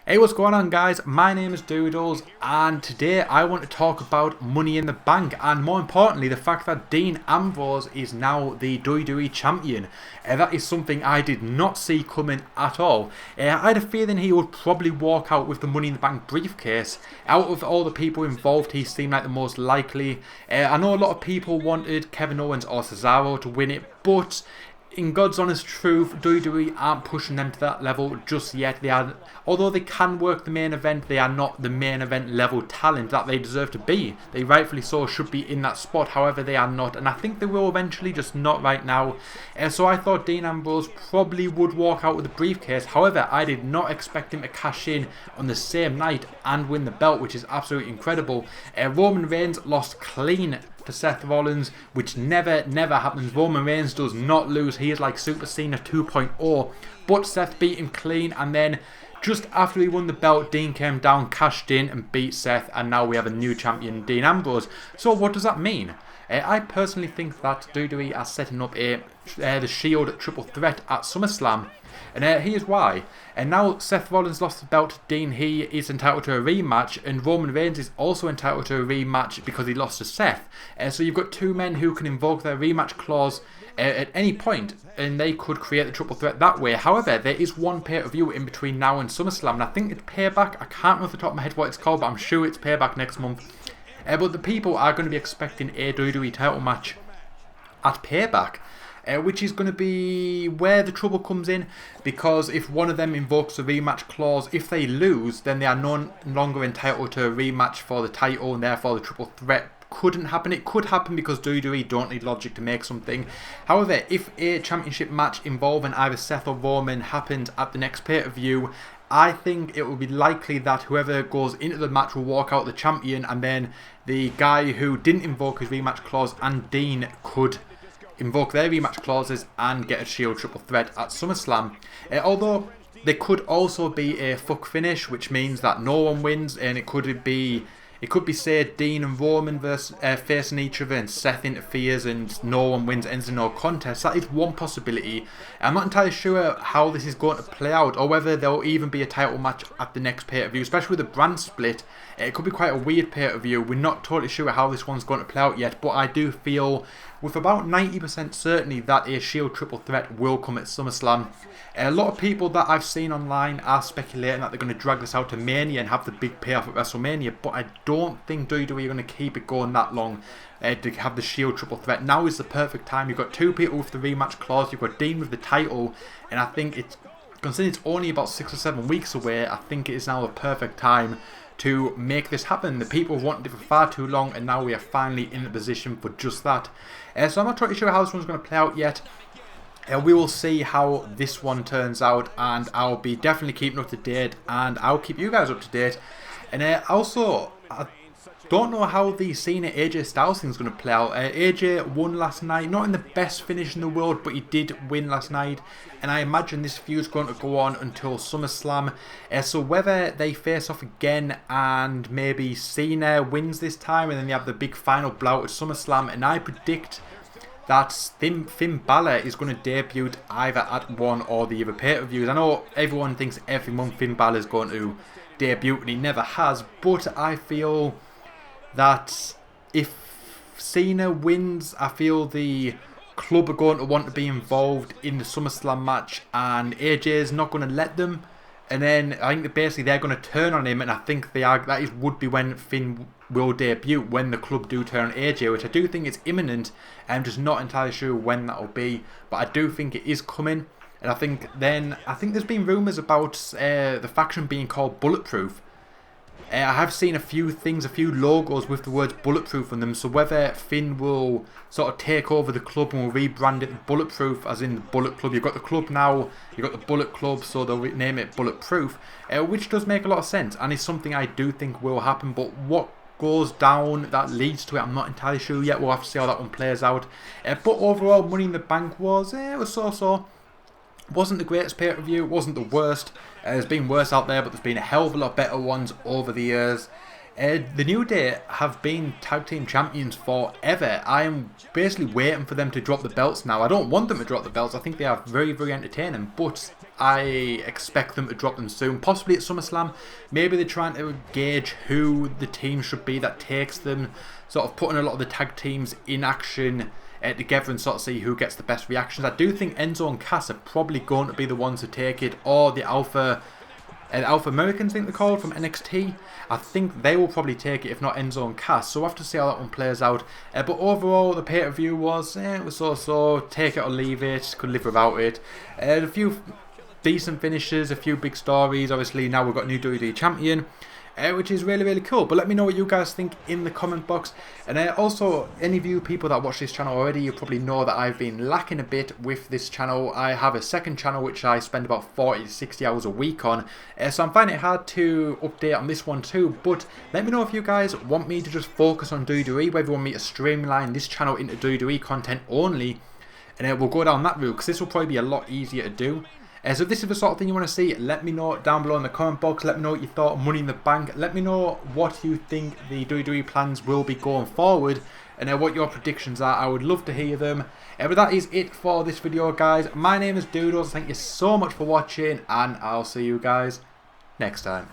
Hey, what's going on, guys? My name is Doodles, and today I want to talk about Money in the Bank, and more importantly, the fact that Dean Ambrose is now the WWE Champion. That is something I did not see coming at all. I had a feeling he would probably walk out with the Money in the Bank briefcase. Out of all the people involved, he seemed like the most likely. I know a lot of people wanted Kevin Owens or Cesaro to win it, but in God's honest truth, WWE aren't pushing them to that level just yet. Although they can work the main event, they are not the main event level talent that they deserve to be. They rightfully so should be in that spot, however they are not, and I think they will eventually, just not right now. So I thought Dean Ambrose probably would walk out with the briefcase. However, I did not expect him to cash in on the same night and win the belt, which is absolutely incredible. Roman Reigns lost clean to Seth Rollins, which never happens. Roman Reigns does not lose. He is like Super Cena 2.0, but Seth beat him clean, and then just after he won the belt, Dean came down, cashed in and beat Seth, and now we have a new champion, Dean Ambrose. So what does that mean? I personally think that WWE are setting up the Shield triple threat at SummerSlam, and here's why. And now Seth Rollins lost the belt to Dean. He is entitled to a rematch, and Roman Reigns is also entitled to a rematch because he lost to Seth. So you've got two men who can invoke their rematch clause at any point, and they could create the triple threat that way. However, there is one pay-per-view in between now and SummerSlam, and I think it's Payback. I can't remember off the top of my head what it's called, but I'm sure it's Payback next month. But the people are going to be expecting a WWE title match at Payback, which is going to be where the trouble comes in, because if one of them invokes a rematch clause, if they lose, then they are no longer entitled to a rematch for the title, and therefore the triple threat couldn't happen. It could happen because WWE don't need logic to make something. However, if a championship match involving either Seth or Roman happens at the next pay-per-view, I think it will be likely that whoever goes into the match will walk out the champion, and then the guy who didn't invoke his rematch clause and Dean could invoke their rematch clauses and get a Shield triple threat at SummerSlam. Although there could also be a fuck finish, which means that no one wins, and it could be say Dean and Roman facing each other, and Seth interferes and no one wins, ends in no contest. That is one possibility. I'm not entirely sure how this is going to play out, or whether there will even be a title match at the next pay-per-view, especially with the brand split. It could be quite a weird pay-per-view. We're not totally sure how this one's going to play out yet, but I do feel with about 90% certainty that a Shield triple threat will come at SummerSlam. A lot of people that I've seen online are speculating that they're going to drag this out to Mania and have the big payoff at WrestleMania, but I don't think WWE are going to keep it going that long to have the Shield triple threat. Now is the perfect time. You've got two people with the rematch clause, you've got Dean with the title, and I think it's, considering it's only about 6 or 7 weeks away, I think it is now the perfect time to make this happen. The people have wanted it for far too long, and now we are finally in a position for just that. So I'm not totally sure how this one's going to play out yet. We will see how this one turns out, and I'll be definitely keeping up to date, and I'll keep you guys up to date. And also, I don't know how the Cena AJ Styles thing is going to play out. AJ won last night, not in the best finish in the world, but he did win last night, and I imagine this feud is going to go on until SummerSlam. So whether they face off again and maybe Cena wins this time, and then they have the big final bout at SummerSlam, and I predict that Finn Balor is going to debut either at one or the other pay-per-views. I know everyone thinks every month Finn Balor is going to debut, and he never has, but I feel that if Cena wins, I feel the club are going to want to be involved in the SummerSlam match, and AJ is not going to let them. And then I think that basically they're going to turn on him, and I think would be when Finn will debut, when the club do turn on AJ, which I do think is imminent. I'm just not entirely sure when that will be, but I do think it is coming. And I think there's been rumours about the faction being called Bulletproof. I have seen a few logos with the words Bulletproof on them, so whether Finn will sort of take over the club and will rebrand it Bulletproof, as in the Bullet Club. You've got the club now, you've got the Bullet Club, so they'll name it Bulletproof, which does make a lot of sense, and it's something I do think will happen, but what goes down that leads to it, I'm not entirely sure yet. We'll have to see how that one plays out. But overall, Money in the Bank was so-so. Wasn't the greatest pay-per-view, wasn't the worst. There's been worse out there, but there's been a hell of a lot better ones over the years. The New Day have been tag team champions forever. I am basically waiting for them to drop the belts now. I don't want them to drop the belts. I think they are very, very entertaining, but I expect them to drop them soon, possibly at SummerSlam. Maybe they're trying to gauge who the team should be that takes them, sort of putting a lot of the tag teams in action together and sort of see who gets the best reactions. I do think Enzo and Cass are probably going to be the ones to take it, or the Alpha Americans, I think they're called, from NXT. I think they will probably take it, if not Enzo and Cass. So we'll have to see how that one plays out. But overall, the pay-per-view was, it was so-so. Take it or leave it. Could live without it. A few decent finishes, a few big stories. Obviously, now we've got a new WWE Champion, which is really, really cool. But let me know what you guys think in the comment box. And also, any of you people that watch this channel already, you probably know that I've been lacking a bit with this channel. I have a second channel which I spend about 40 to 60 hours a week on. So I'm finding it hard to update on this one too. But let me know if you guys want me to just focus on WWE, whether you want me to streamline this channel into WWE content only. And we'll go down that route, because this will probably be a lot easier to do. So if this is the sort of thing you want to see, let me know down below in the comment box. Let me know what you thought of Money in the Bank. Let me know what you think the WWE plans will be going forward, and what your predictions are. I would love to hear them. But that is it for this video, guys. My name is Doodles. Thank you so much for watching, and I'll see you guys next time.